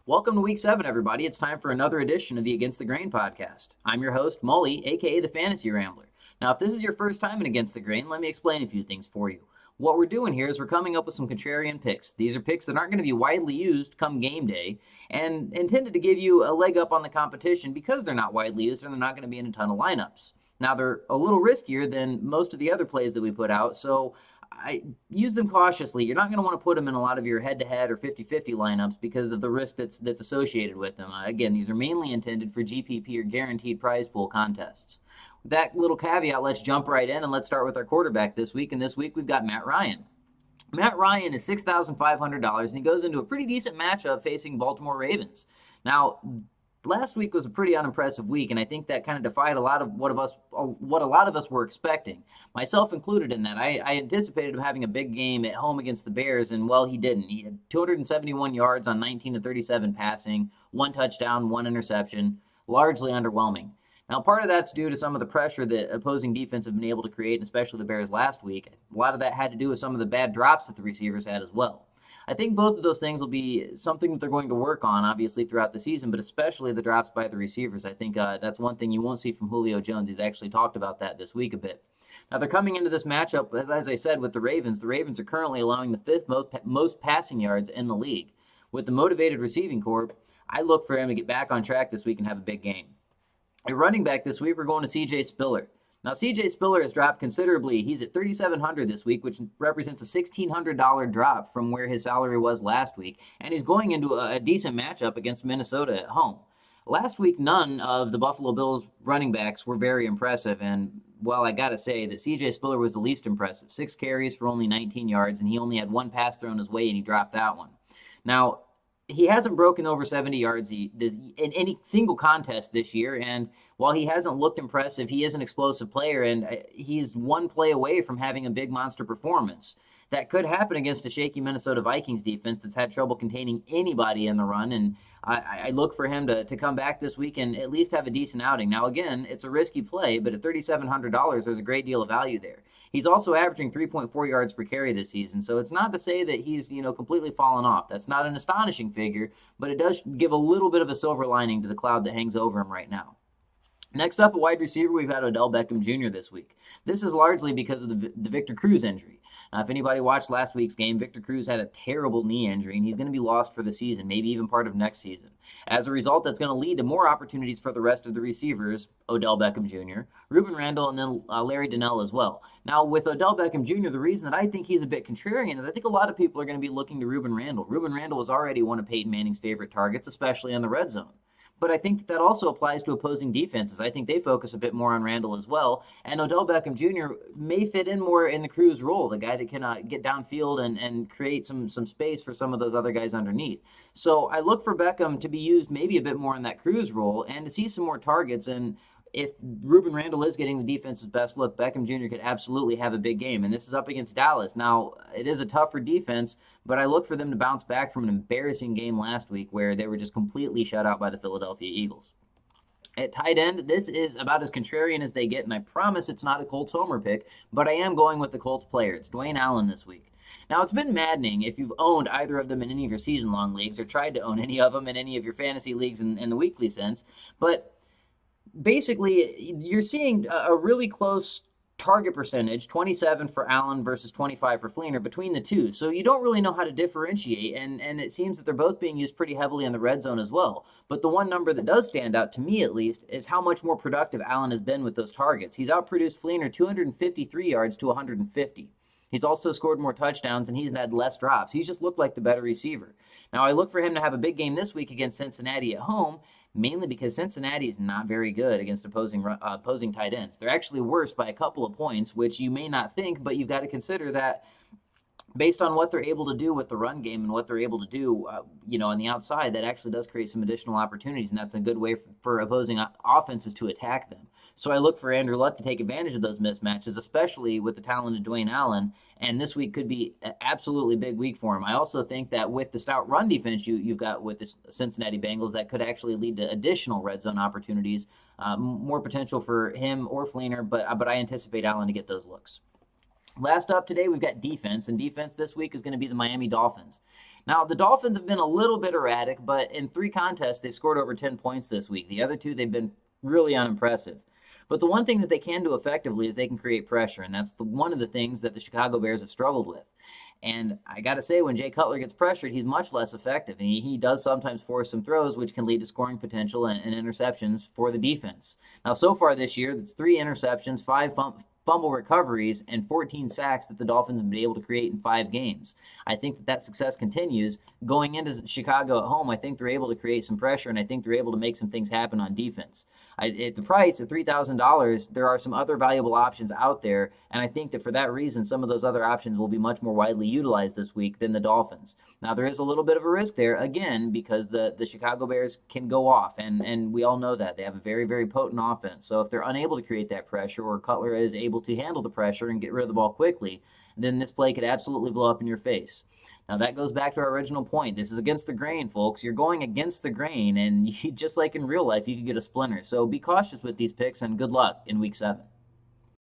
Welcome to Week 7, everybody. It's time for another edition of the Against the Grain podcast. I'm your host, Mully, aka the Fantasy Rambler. Now, if this is your first time in Against the Grain, let me explain a few things for you. What we're doing here is we're coming up with some contrarian picks. These are picks that aren't going to be widely used come game day and intended to give you a leg up on the competition because they're not widely used and they're not going to be in a ton of lineups. Now, they're a little riskier than most of the other plays that we put out, so I use them cautiously. You're not going to want to put them in a lot of your head-to-head or 50-50 lineups because of the risk that's associated with them. Again, these are mainly intended for GPP or guaranteed prize pool contests. With that little caveat, let's jump right in and let's start with our quarterback this week. And this week we've got Matt Ryan. Matt Ryan is $6,500 and he goes into a pretty decent matchup facing Baltimore Ravens. Now, last week was a pretty unimpressive week, and I think that kind of defied a lot of what a lot of us were expecting, myself included in that. I anticipated him having a big game at home against the Bears, and, well, he didn't. He had 271 yards on 19 to 37 passing, 1 touchdown, 1 interception, largely underwhelming. Now, part of that's due to some of the pressure that opposing defense have been able to create, and especially the Bears last week. A lot of that had to do with some of the bad drops that the receivers had as well. I think both of those things will be something that they're going to work on, obviously, throughout the season, but especially the drops by the receivers. I think that's one thing you won't see from Julio Jones. He's actually talked about that this week a bit. Now, they're coming into this matchup, as I said, with the Ravens. The Ravens are currently allowing the 5th most passing yards in the league. With the motivated receiving corps, I look for him to get back on track this week and have a big game. At running back this week, we're going to C.J. Spiller. Now, C.J. Spiller has dropped considerably. He's at $3,700 this week, which represents a $1,600 drop from where his salary was last week, and he's going into a decent matchup against Minnesota at home. Last week, none of the Buffalo Bills running backs were very impressive, and, well, I gotta say that C.J. Spiller was the least impressive. 6 carries for only 19 yards, and he only had 1 pass thrown his way, and he dropped that one. Now, he hasn't broken over 70 yards in any single contest this year, and while he hasn't looked impressive, he is an explosive player, and he's one play away from having a big monster performance. That could happen against a shaky Minnesota Vikings defense that's had trouble containing anybody in the run, and I look for him to come back this week and at least have a decent outing. Now, again, it's a risky play, but at $3,700, there's a great deal of value there. He's also averaging 3.4 yards per carry this season, so it's not to say that he's, completely fallen off. That's not an astonishing figure, but it does give a little bit of a silver lining to the cloud that hangs over him right now. Next up, a wide receiver, we've had Odell Beckham Jr. this week. This is largely because of the Victor Cruz injury. Now, if anybody watched last week's game, Victor Cruz had a terrible knee injury, and he's going to be lost for the season, maybe even part of next season. As a result, that's going to lead to more opportunities for the rest of the receivers, Odell Beckham Jr., Ruben Randle, and then Larry Donnell as well. Now, with Odell Beckham Jr., the reason that I think he's a bit contrarian is I think a lot of people are going to be looking to Ruben Randle. Ruben Randle was already one of Peyton Manning's favorite targets, especially in the red zone. But I think that also applies to opposing defenses. I think they focus a bit more on Randle as well. And Odell Beckham Jr. may fit in more in the Cruz role, the guy that can get downfield and create some space for some of those other guys underneath. So I look for Beckham to be used maybe a bit more in that Cruz role and to see some more targets. And if Ruben Randle is getting the defense's best look, Beckham Jr. could absolutely have a big game. And this is up against Dallas. Now, it is a tougher defense, but I look for them to bounce back from an embarrassing game last week where they were just completely shut out by the Philadelphia Eagles. At tight end, this is about as contrarian as they get, and I promise it's not a Colts homer pick, but I am going with the Colts player. It's Dwayne Allen this week. Now, it's been maddening if you've owned either of them in any of your season-long leagues or tried to own any of them in any of your fantasy leagues in the weekly sense, but basically, you're seeing a really close target percentage, 27 for Allen versus 25 for Fleener between the two. So you don't really know how to differentiate, and it seems that they're both being used pretty heavily in the red zone as well. But the one number that does stand out, to me at least, is how much more productive Allen has been with those targets. He's outproduced Fleener 253 yards to 150. He's also scored more touchdowns, and he's had less drops. He's just looked like the better receiver. Now, I look for him to have a big game this week against Cincinnati at home, mainly because Cincinnati is not very good against opposing tight ends. They're actually worse by a couple of points, which you may not think, but you've got to consider that based on what they're able to do with the run game and what they're able to do, on the outside, that actually does create some additional opportunities, and that's a good way for opposing offenses to attack them. So I look for Andrew Luck to take advantage of those mismatches, especially with the talented Dwayne Allen, and this week could be an absolutely big week for him. I also think that with the stout run defense you've got with the Cincinnati Bengals, that could actually lead to additional red zone opportunities, more potential for him or Fleener, but I anticipate Allen to get those looks. Last up today, we've got defense, and defense this week is going to be the Miami Dolphins. Now, the Dolphins have been a little bit erratic, but in 3 contests, they've scored over 10 points this week. The other 2, they've been really unimpressive. But the one thing that they can do effectively is they can create pressure, and that's one of the things that the Chicago Bears have struggled with. And I got to say, when Jay Cutler gets pressured, he's much less effective. And he does sometimes force some throws, which can lead to scoring potential and interceptions for the defense. Now, so far this year, it's 3 interceptions, 5 fumble recoveries, and 14 sacks that the Dolphins have been able to create in 5 games. I think that success continues. Going into Chicago at home, I think they're able to create some pressure, and I think they're able to make some things happen on defense. At the price of $3,000, there are some other valuable options out there, and I think that for that reason, some of those other options will be much more widely utilized this week than the Dolphins. Now, there is a little bit of a risk there, again, because the Chicago Bears can go off, and we all know that. They have a very, very potent offense. So if they're unable to create that pressure, or Cutler is able to handle the pressure and get rid of the ball quickly, then this play could absolutely blow up in your face. Now, that goes back to our original point. This is against the grain, folks. You're going against the grain, and just like in real life, you could get a splinter. So be cautious with these picks, and good luck in Week 7.